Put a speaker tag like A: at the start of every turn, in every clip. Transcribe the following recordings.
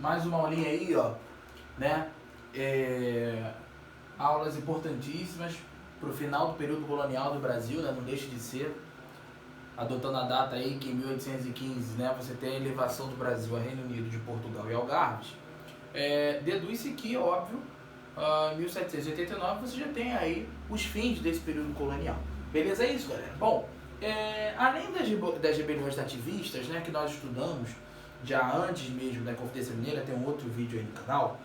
A: mais uma aulinha aí, ó, né? Aulas importantíssimas para o final do período colonial do Brasil, né? Não deixe de ser, adotando a data aí que em 1815, né, você tem a elevação do Brasil a Reino Unido, de Portugal e Algarves. Deduz-se que, óbvio, em 1789 você já tem aí os fins desse período colonial. Beleza? É isso, galera? Bom, além das rebeliões nativistas, né, que nós estudamos já antes mesmo da Inconfidência Mineira, tem um outro vídeo aí no canal,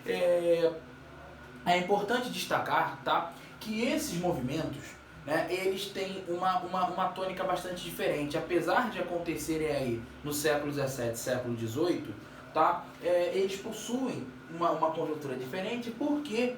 A: é importante destacar, tá, que esses movimentos, né, eles têm uma tônica bastante diferente. Apesar de acontecerem aí no século XVII, século XVIII, tá, eles possuem uma conjuntura diferente, porque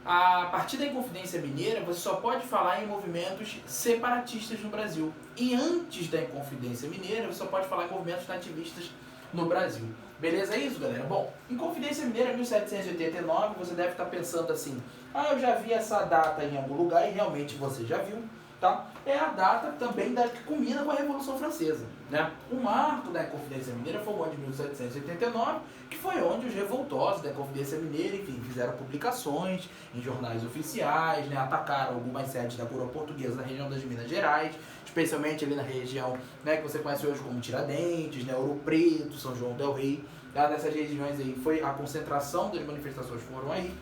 A: a partir da Inconfidência Mineira você só pode falar em movimentos separatistas no Brasil. E antes da Inconfidência Mineira você só pode falar em movimentos nativistas no Brasil. Beleza? É isso, galera? Bom, Inconfidência Mineira 1789, você deve estar pensando assim, eu já vi essa data em algum lugar, e realmente você já viu, tá? É a data também que culmina com a Revolução Francesa, né? O marco da Inconfidência Mineira foi o ano de 1789, que foi onde os revoltosos da Inconfidência Mineira, enfim, fizeram publicações em jornais oficiais, né? Atacaram algumas sedes da coroa portuguesa na região das Minas Gerais, especialmente ali na região, né, que você conhece hoje como Tiradentes, né, Ouro Preto, São João del Rei. Nessas regiões aí foi a concentração das manifestações, foram aí.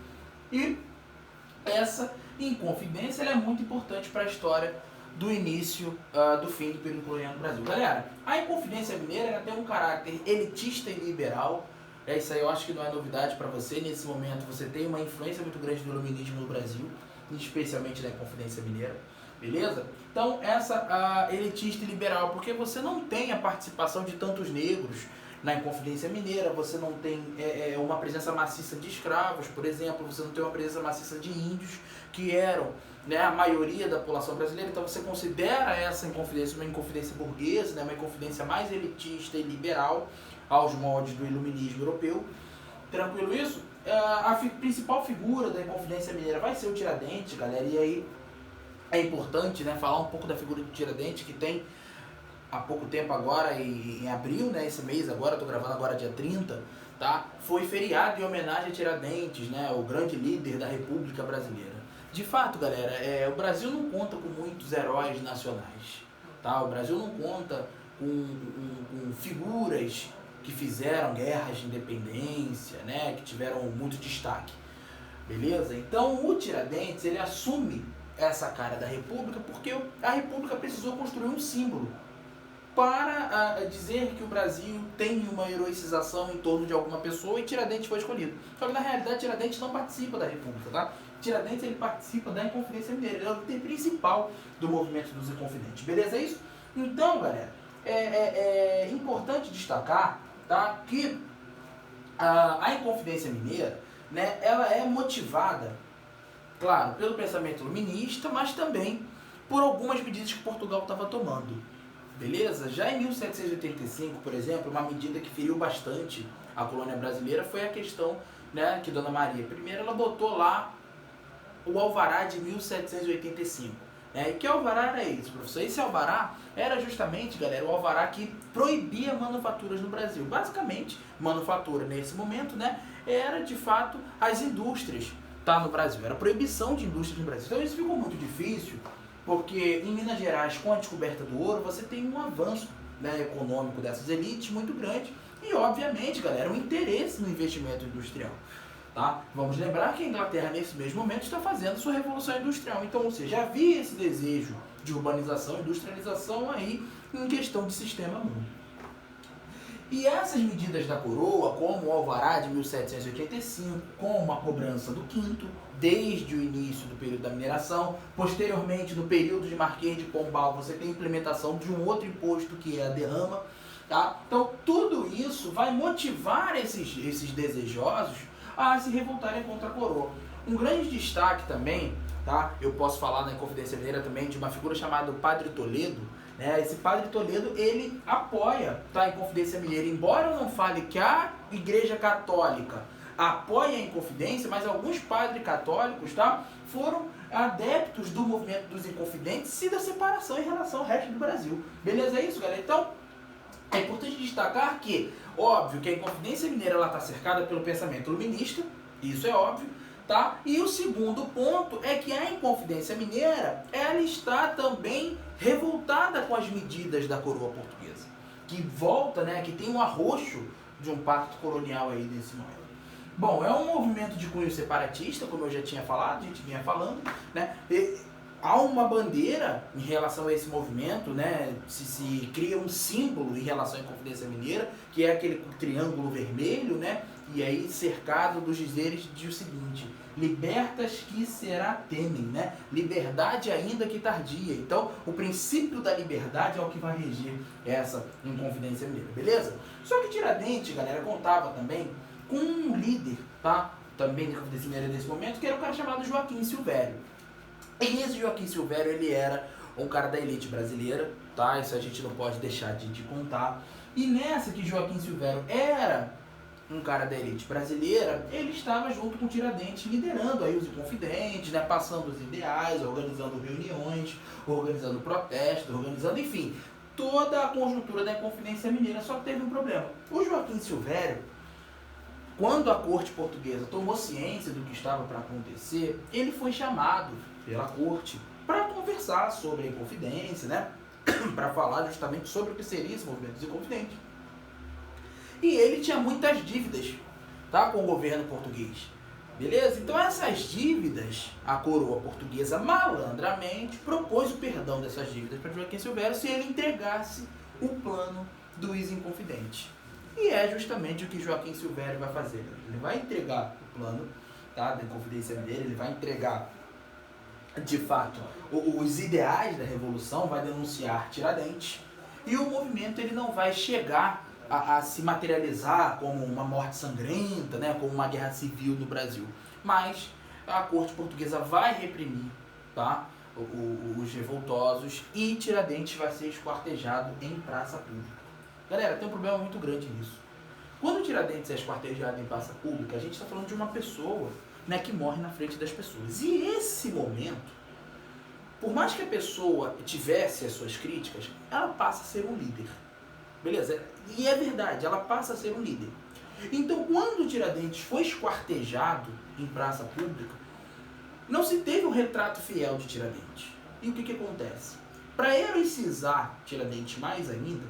A: E essa Inconfidência ela é muito importante para a história do início do fim do período colonial no Brasil. Galera, a Inconfidência Mineira ela tem um caráter elitista e liberal. Isso aí eu acho que não é novidade para você. Nesse momento você tem uma influência muito grande do iluminismo no Brasil, especialmente da Inconfidência Mineira. Beleza? Então, essa elitista e liberal, porque você não tem a participação de tantos negros na Inconfidência Mineira, você não tem uma presença maciça de escravos, por exemplo, você não tem uma presença maciça de índios, que eram, né, a maioria da população brasileira. Então você considera essa Inconfidência uma Inconfidência burguesa, né, uma Inconfidência mais elitista e liberal, aos moldes do iluminismo europeu. Tranquilo isso? A principal figura da Inconfidência Mineira vai ser o Tiradentes, galera, e aí é importante, né, falar um pouco da figura do Tiradentes, que tem há pouco tempo agora, em abril, né, esse mês agora, estou gravando agora dia 30, tá? Foi feriado em homenagem a Tiradentes, né, o grande líder da República Brasileira. De fato, galera, o Brasil não conta com muitos heróis nacionais, tá? O Brasil não conta com figuras que fizeram guerras de independência, né, que tiveram muito destaque, beleza? Então o Tiradentes, ele assume essa cara da República porque a República precisou construir um símbolo para dizer que o Brasil tem uma heroicização em torno de alguma pessoa, e Tiradentes foi escolhido. Só que na realidade Tiradentes não participa da República, tá? Tiradentes ele participa da Inconfidência Mineira, ele é o líder principal do movimento dos Inconfidentes, beleza? É isso? Então, galera, é importante destacar, tá, que a Inconfidência Mineira, né, ela é motivada, claro, pelo pensamento iluminista, mas também por algumas medidas que Portugal estava tomando. Beleza? Já em 1785, por exemplo, uma medida que feriu bastante a colônia brasileira foi a questão, né, que Dona Maria I, ela botou lá o alvará de 1785. E que alvará era esse, professor? Esse alvará era justamente, galera, o alvará que proibia manufaturas no Brasil. Basicamente, manufatura nesse momento, né, era de fato as indústrias, tá, no Brasil. Era proibição de indústrias no Brasil. Então isso ficou muito difícil, porque em Minas Gerais, com a descoberta do ouro, você tem um avanço, né, econômico dessas elites muito grande e, obviamente, galera, um interesse no investimento industrial. Tá? Vamos lembrar que a Inglaterra, nesse mesmo momento, está fazendo sua revolução industrial. Então, ou seja, havia esse desejo de urbanização, industrialização aí em questão de sistema único. E essas medidas da coroa, como o alvará de 1785, como a cobrança do quinto, desde o início do período da mineração, posteriormente, no período de Marquês de Pombal, você tem a implementação de um outro imposto que é a derrama. Tá? Então, tudo isso vai motivar esses desejosos a se revoltarem contra a coroa. Um grande destaque também, tá? Eu posso falar na Inconfidência Mineira também de uma figura chamada Padre Toledo, né? Esse Padre Toledo, ele apoia, tá, a Inconfidência Mineira, embora eu não fale que a Igreja Católica apoia a Inconfidência, mas alguns padres católicos, tá, foram adeptos do movimento dos Inconfidentes e da separação em relação ao resto do Brasil. Beleza? É isso, galera? Então, É importante destacar que, óbvio, que a Inconfidência Mineira está cercada pelo pensamento iluminista, isso é óbvio, tá? E o segundo ponto é que a Inconfidência Mineira, ela está também revoltada com as medidas da coroa portuguesa, que volta, né, que tem um arroxo de um pacto colonial aí nesse momento. Bom, é um movimento de cunho separatista, como eu já tinha falado, a gente vinha falando, né? Há uma bandeira em relação a esse movimento, né? Se cria um símbolo em relação à Inconfidência Mineira, que é aquele triângulo vermelho, né? E aí cercado dos dizeres de o seguinte: libertas que será temem, né? Liberdade ainda que tardia. Então, o princípio da liberdade é o que vai reger essa Inconfidência Mineira, beleza? Só que Tiradentes, galera, contava também com um líder, tá? Também da Inconfidência Mineira nesse momento, que era um cara chamado Joaquim Silvério. E esse Joaquim Silvério, ele era um cara da elite brasileira, tá? Isso a gente não pode deixar de contar. E nessa que Joaquim Silvério era um cara da elite brasileira, ele estava junto com Tiradentes, liderando aí os Inconfidentes, né? Passando os ideais, organizando reuniões, organizando protestos, organizando, enfim, toda a conjuntura da Inconfidência Mineira. Só que teve um problema. O Joaquim Silvério, quando a corte portuguesa tomou ciência do que estava para acontecer, ele foi chamado pela corte para conversar sobre a Inconfidência, né? Para falar justamente sobre o que seria esse movimento dos Inconfidentes. E ele tinha muitas dívidas, tá, com o governo português. Beleza? Então essas dívidas, a coroa portuguesa malandramente propôs o perdão dessas dívidas para Joaquim Silvério se ele entregasse o plano dos Inconfidentes. E é justamente o que Joaquim Silvério vai fazer. Ele vai entregar o plano, tá, da Inconfidência Mineira, ele vai entregar, de fato, os ideais da Revolução, vai denunciar Tiradentes, e o movimento ele não vai chegar a se materializar como uma morte sangrenta, né, como uma guerra civil no Brasil. Mas a corte portuguesa vai reprimir, tá, os revoltosos, e Tiradentes vai ser esquartejado em praça pública. Galera, tem um problema muito grande nisso. Quando Tiradentes é esquartejado em praça pública, a gente está falando de uma pessoa, né, que morre na frente das pessoas. E esse momento, por mais que a pessoa tivesse as suas críticas, ela passa a ser um líder. Beleza? E é verdade, ela passa a ser um líder. Então, quando Tiradentes foi esquartejado em praça pública, não se teve um retrato fiel de Tiradentes. E o que acontece? Para heroicizar Tiradentes mais ainda,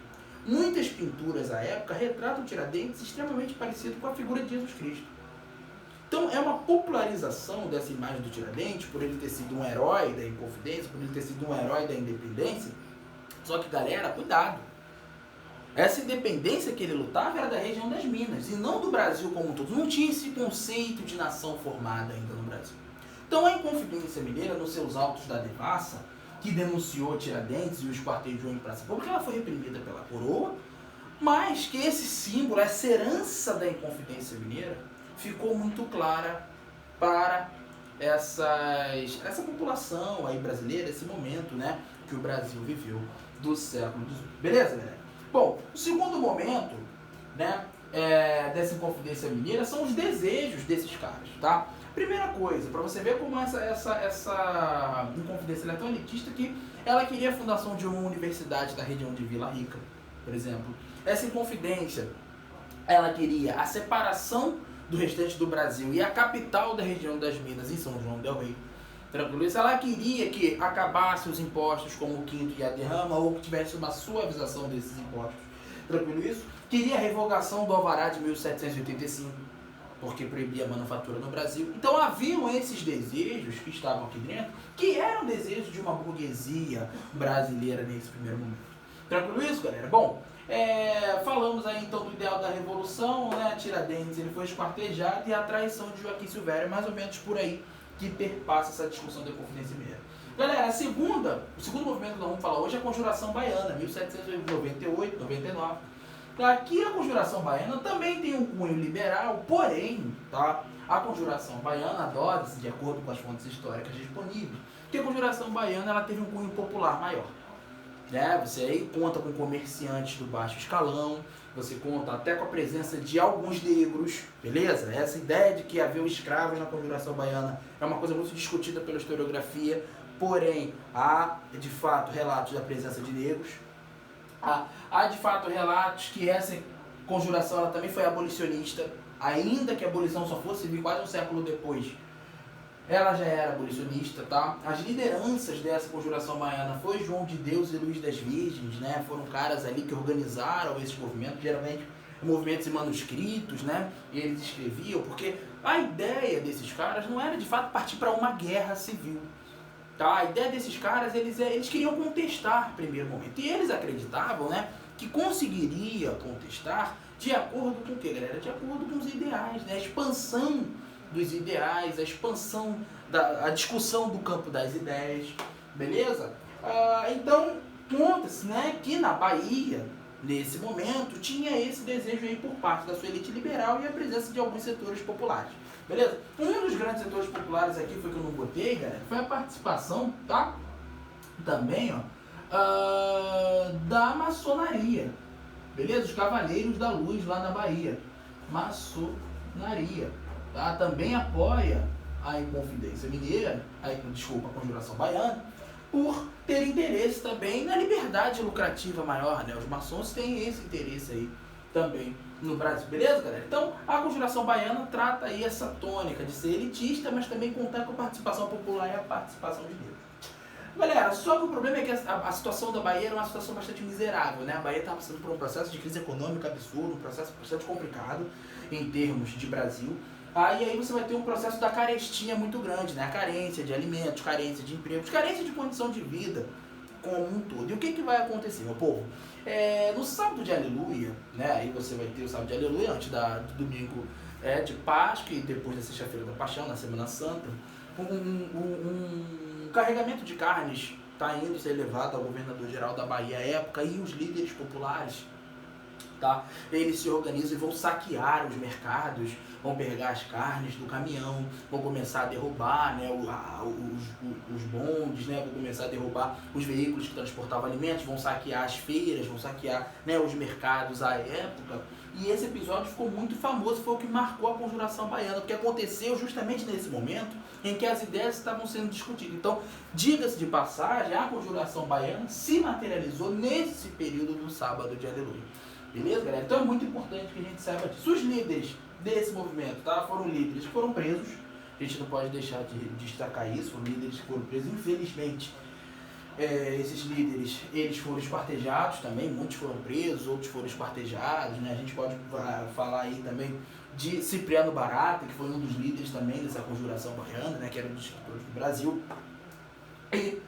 A: muitas pinturas à época retratam Tiradentes extremamente parecido com a figura de Jesus Cristo. Então é uma popularização dessa imagem do Tiradentes, por ele ter sido um herói da Inconfidência, por ele ter sido um herói da independência. Só que, galera, cuidado. Essa independência que ele lutava era da região das Minas, e não do Brasil como um todo. Não tinha esse conceito de nação formada ainda no Brasil. Então a Inconfidência Mineira, nos seus autos da devassa, que denunciou Tiradentes e o esquartejou em praça pública, ela foi reprimida pela coroa, mas que esse símbolo, essa herança da Inconfidência Mineira, ficou muito clara para essa população aí brasileira, esse momento, né, que o Brasil viveu do século XVIII. Beleza, galera? Bom, o segundo momento, né, dessa Inconfidência Mineira são os desejos desses caras, tá? Primeira coisa, para você ver como essa Inconfidência é tão elitista que ela queria a fundação de uma universidade da região de Vila Rica, por exemplo. Essa Inconfidência, ela queria a separação do restante do Brasil e a capital da região das Minas em São João del Rei. Tranquilo? Isso, ela queria que acabasse os impostos como o quinto e a derrama, ou que tivesse uma suavização desses impostos. Tranquilo isso? Queria a revogação do Alvará de 1785, porque proibia a manufatura no Brasil. Então haviam esses desejos que estavam aqui dentro, que eram desejos de uma burguesia brasileira nesse primeiro momento. Tranquilo isso, galera? Bom, falamos aí então do ideal da Revolução, né? Tiradentes, ele foi esquartejado, e a traição de Joaquim Silvério, mais ou menos por aí que perpassa essa discussão da Inconfidência Mineira. Galera, o segundo movimento que nós vamos falar hoje é a Conjuração Baiana, 1798, 99. Aqui a Conjuração Baiana também tem um cunho liberal, porém, tá, a Conjuração Baiana adora-se, de acordo com as fontes históricas disponíveis, que a Conjuração Baiana ela teve um cunho popular maior. Você aí conta com comerciantes do baixo escalão, você conta até com a presença de alguns negros, beleza? Essa ideia de que havia escravos na Conjuração Baiana é uma coisa muito discutida pela historiografia, porém há, de fato, relatos da presença de negros. Há de fato relatos que essa conjuração ela também foi abolicionista, ainda que a abolição só fosse vir quase um século depois. Ela já era abolicionista, tá? As lideranças dessa conjuração baiana foi João de Deus e Luís das Virgens, né? Foram caras ali que organizaram esse movimento, geralmente movimentos e manuscritos, né? E eles escreviam, porque a ideia desses caras não era de fato partir para uma guerra civil, tá? A ideia desses caras, eles queriam contestar no primeiro momento, e eles acreditavam, né, que conseguiria contestar de acordo com o que, galera? De acordo com os ideais, né? A expansão dos ideais, a expansão, a discussão do campo das ideias, beleza? Então, conta-se, né, que na Bahia, nesse momento, tinha esse desejo aí por parte da sua elite liberal e a presença de alguns setores populares, beleza? Um dos grandes setores populares aqui, foi que eu não botei, galera, foi a participação, tá? Também, ó, da maçonaria, beleza? Os Cavaleiros da Luz lá na Bahia, maçonaria, tá? Também apoia a Inconfidência Mineira, a Conjuração Baiana, por ter interesse também na liberdade lucrativa maior, né? Os maçons têm esse interesse aí também no Brasil, beleza, galera? Então, a Conjuração Baiana trata aí essa tônica de ser elitista, mas também contar com a participação popular e a participação de Deus. Galera, só que o problema é que a situação da Bahia era uma situação bastante miserável, né? A Bahia estava passando por um processo de crise econômica absurdo, um processo bastante complicado em termos de Brasil. E aí você vai ter um processo da carestia muito grande, né? A carência de alimentos, carência de empregos, carência de condição de vida como um todo. E o que, que vai acontecer, meu povo? No sábado de Aleluia, né? Aí você vai ter o sábado de Aleluia, antes do domingo de Páscoa e depois da sexta-feira da Paixão, na Semana Santa, um carregamento de carnes está indo ser levado ao governador-geral da Bahia à época e os líderes populares, tá? Eles se organizam e vão saquear os mercados, vão pegar as carnes do caminhão, vão começar a derrubar, né, os bondes, né, vão começar a derrubar os veículos que transportavam alimentos, vão saquear as feiras, vão saquear, né, os mercados à época. E esse episódio ficou muito famoso, foi o que marcou a Conjuração Baiana, porque aconteceu justamente nesse momento em que as ideias estavam sendo discutidas. Então, diga-se de passagem, a Conjuração Baiana se materializou nesse período do sábado de Aleluia. Beleza, galera? Então é muito importante que a gente saiba disso. Os líderes desse movimento, tá? Foram líderes que foram presos. A gente não pode deixar de destacar isso. Foram líderes que foram presos, infelizmente. Esses líderes, eles foram esquartejados também. Muitos foram presos, outros foram esquartejados, né? A gente pode falar aí também de Cipriano Barata, que foi um dos líderes também dessa Conjuração Baiana, né? Que era um dos escritores do Brasil. E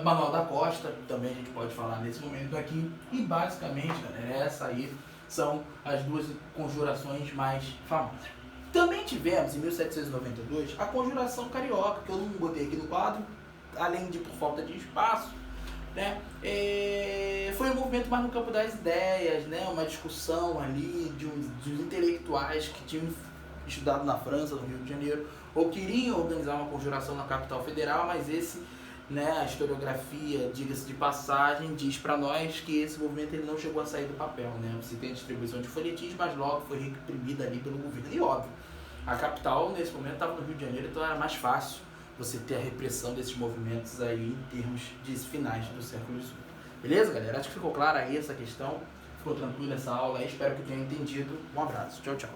A: Manuel da Costa, também a gente pode falar nesse momento aqui. E basicamente, galera, essa aí são as duas conjurações mais famosas. Também tivemos, em 1792, a Conjuração Carioca, que eu não botei aqui no quadro, além de por falta de espaço, né? Foi um movimento mais no campo das ideias, né? Uma discussão ali de uns intelectuais que tinham estudado na França, no Rio de Janeiro, ou queriam organizar uma conjuração na capital federal, mas a historiografia, diga-se de passagem, diz para nós que esse movimento ele não chegou a sair do papel, né? Você tem a distribuição de folhetins, mas logo foi reprimida ali pelo governo. E óbvio, a capital nesse momento estava no Rio de Janeiro, então era mais fácil você ter a repressão desses movimentos aí em termos de finais do século XVIII. Beleza, galera? Acho que ficou clara aí essa questão, ficou tranquila essa aula aí, espero que tenham entendido. Um abraço, tchau, tchau.